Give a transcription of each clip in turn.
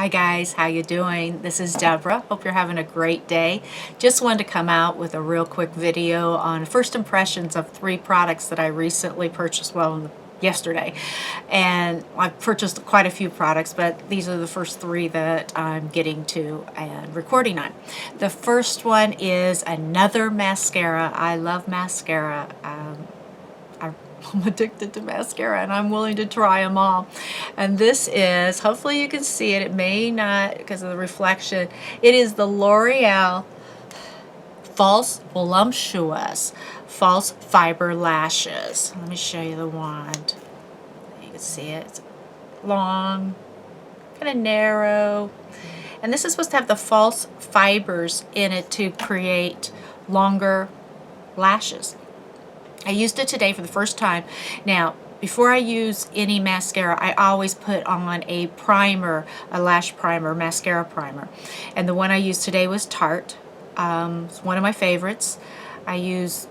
Hi guys, how you doing? This is Deborah. Hope you're having a great day. Just wanted to come out with a real quick video on first impressions of 3 products that I recently purchased, well, yesterday. And I've purchased quite a few products, but these are the first 3 that I'm getting to and recording on. The first one is another mascara. I love mascara. I'm addicted to mascara and I'm willing to try them all. And this is, hopefully you can see it, it may not because of the reflection, it is the L'Oreal Voluminous False Fiber Lashes. Let me show you the wand. You can see it. It's long, kind of narrow. And this is supposed to have the false fibers in it to create longer lashes. I used it today for the first time. Now, before I use any mascara, I always put on a primer, a lash primer, mascara primer. And the one I used today was Tarte. It's one of my favorites. I use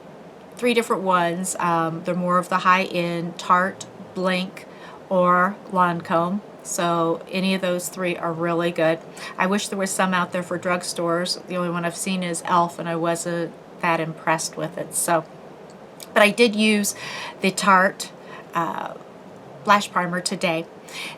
3 different ones. They're more of the high-end, Tarte, Blink, or Lancome. So any of those 3 are really good. I wish there was some out there for drugstores. The only one I've seen is e.l.f. and I wasn't that impressed with it. But I did use the Tarte lash primer today.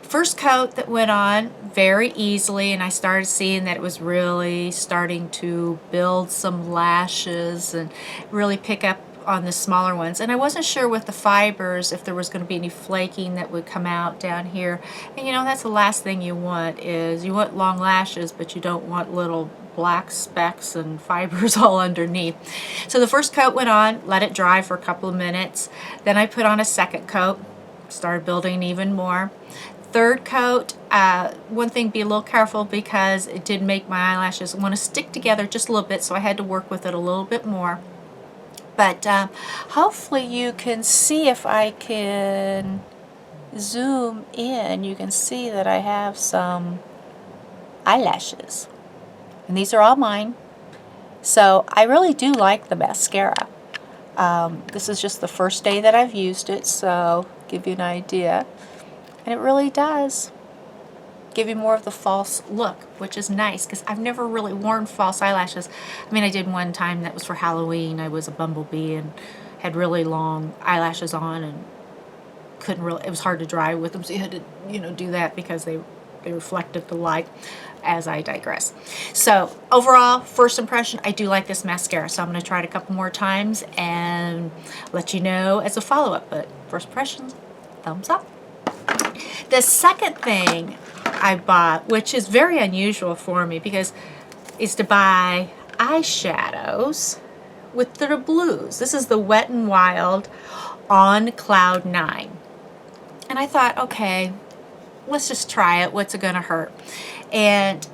First coat that went on very easily, and I started seeing that it was really starting to build some lashes and really pick up on the smaller ones. And I wasn't sure with the fibers if there was going to be any flaking that would come out down here. And you know, that's the last thing you want, is you want long lashes, but you don't want little black specks and fibers all underneath. So the first coat went on, let it dry for a couple of minutes. Then I put on a second coat, started building even more. Third coat, one thing, be a little careful because it did make my eyelashes want to stick together just a little bit, so I had to work with it a little bit more. But hopefully you can see, if I can zoom in, you can see that I have some eyelashes. And these are all mine. So I really do like the mascara. This is just the first day that I've used it, so give you an idea. And it really does give you more of the false look, which is nice because I've never really worn false eyelashes. I mean, I did one time that was for Halloween. I was a bumblebee and had really long eyelashes on and couldn't really, it was hard to dry with them, so you had to, you know, do that because they reflected the light. As I digress. So overall, first impression, I do like this mascara, so I'm going to try it a couple more times and let you know as a follow-up. But first impressions, thumbs up. The second thing I bought, which is very unusual for me, is to buy eyeshadows with the blues. This is the Wet n Wild on Cloud 9. And I thought, okay, let's just try it. What's it going to hurt? And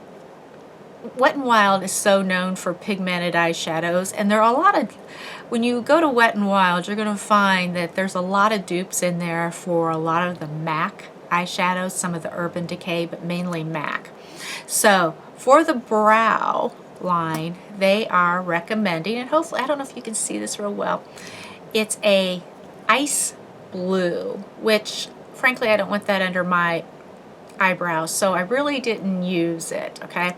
Wet n Wild is so known for pigmented eyeshadows, and there are a lot of, when you go to Wet n Wild, you're going to find that there's a lot of dupes in there for a lot of the MAC eyeshadows, some of the Urban Decay, but mainly MAC. So for the brow line, they are recommending, and hopefully, I don't know if you can see this real well, it's a ice blue, which frankly I don't want that under my eyebrows, so I really didn't use it. Okay,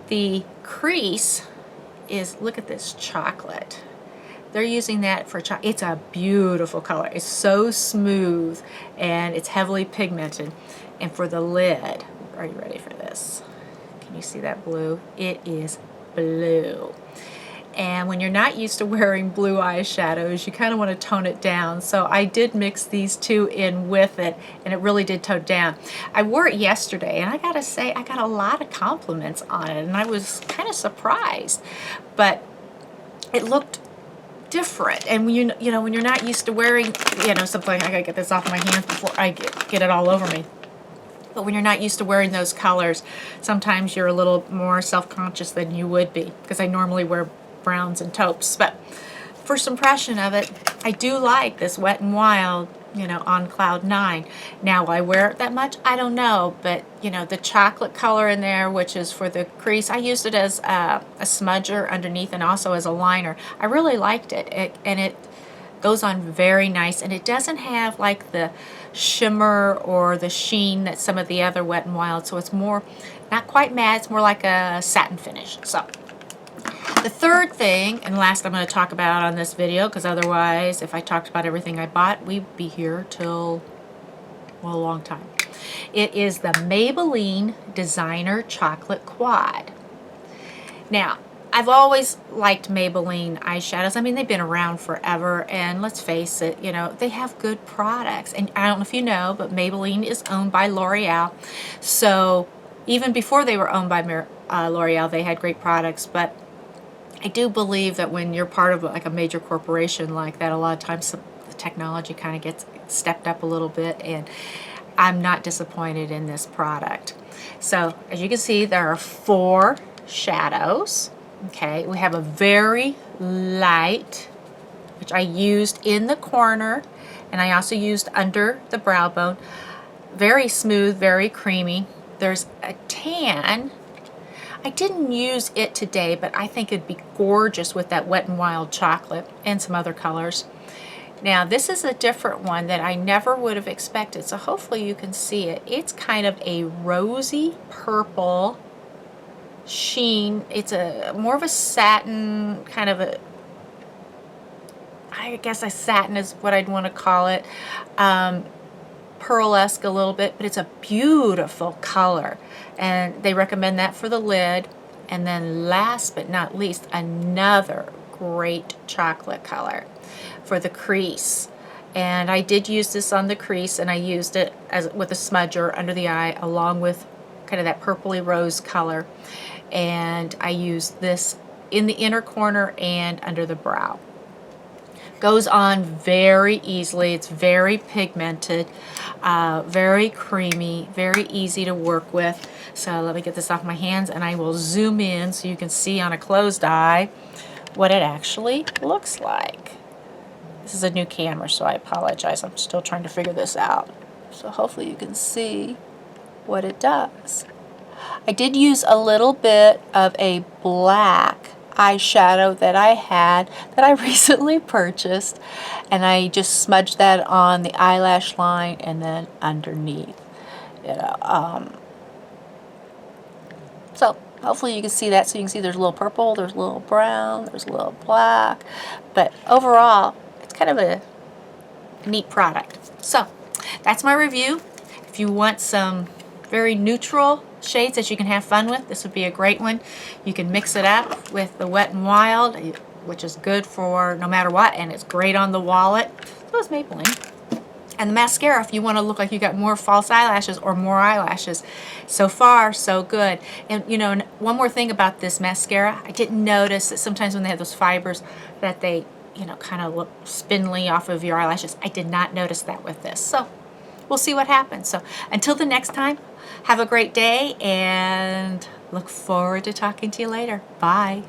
the crease is, look at this chocolate. They're using that for chocolate. It's a beautiful color. It's so smooth and it's heavily pigmented. And for the lid, are you ready for this? Can you see that blue? It is blue. And when you're not used to wearing blue eyeshadows, you kind of want to tone it down. So I did mix these 2 in with it, and it really did tone down. I wore it yesterday, and I gotta say, I got a lot of compliments on it, and I was kind of surprised. But it looked different, and when you know when you're not used to wearing, you know, something, I gotta get this off my hands before I get it all over me. But when you're not used to wearing those colors, sometimes you're a little more self-conscious than you would be, because I normally wear browns and taupes. But first impression of it, I do like this Wet n Wild, you know, on Cloud 9. Now, will I wear it that much? I don't know, but you know, the chocolate color in there, which is for the crease, I used it as a smudger underneath and also as a liner. I really liked it, and it Goes on very nice, and it doesn't have like the shimmer or the sheen that some of the other Wet n Wild, so it's more, not quite matte, it's more like a satin finish. So the third thing, and last I'm going to talk about on this video, because otherwise if I talked about everything I bought, we'd be here till, well, a long time. It is the Maybelline Designer Chocolate Quad. Now, I've always liked Maybelline eyeshadows. I mean, they've been around forever, and let's face it, you know, they have good products. And I don't know if you know, but Maybelline is owned by L'Oreal. So even before they were owned by L'Oreal, they had great products. But I do believe that when you're part of like a major corporation like that, a lot of times the technology kind of gets stepped up a little bit, and I'm not disappointed in this product. So as you can see, there are 4 shadows. Okay, we have a very light, which I used in the corner, and I also used under the brow bone. Very smooth, very creamy. There's a tan. I didn't use it today, but I think it'd be gorgeous with that Wet n Wild chocolate and some other colors. Now this is a different one that I never would have expected, so hopefully you can see it. It's kind of a rosy purple sheen. It's a more of a satin, kind of a, I guess a satin is what I'd want to call it, pearlesque a little bit, but it's a beautiful color, and they recommend that for the lid. And then last but not least, another great chocolate color for the crease. And I did use this on the crease, and I used it as with a smudger under the eye along with kind of that purpley rose color. And I used this in the inner corner and under the brow. Goes on very easily. It's very pigmented, very creamy, very easy to work with. So let me get this off my hands, and I will zoom in so you can see on a closed eye what it actually looks like. This is a new camera, so I apologize. I'm still trying to figure this out. So hopefully you can see what it does. I did use a little bit of a black eyeshadow that I had that I recently purchased, and I just smudged that on the eyelash line and then underneath. You know, so hopefully you can see that. So you can see there's a little purple, there's a little brown, there's a little black, but overall it's kind of a neat product. So that's my review. If you want some very neutral shades that you can have fun with, this would be a great one. You can mix it up with the Wet n Wild, which is good for no matter what, and it's great on the wallet. So is Maybelline. And the mascara, if you want to look like you got more false eyelashes or more eyelashes. So far, so good. And you know, one more thing about this mascara, I didn't notice that sometimes when they have those fibers that they, you know, kind of look spindly off of your eyelashes. I did not notice that with this. So we'll see what happens. So until the next time, have a great day, and look forward to talking to you later. Bye.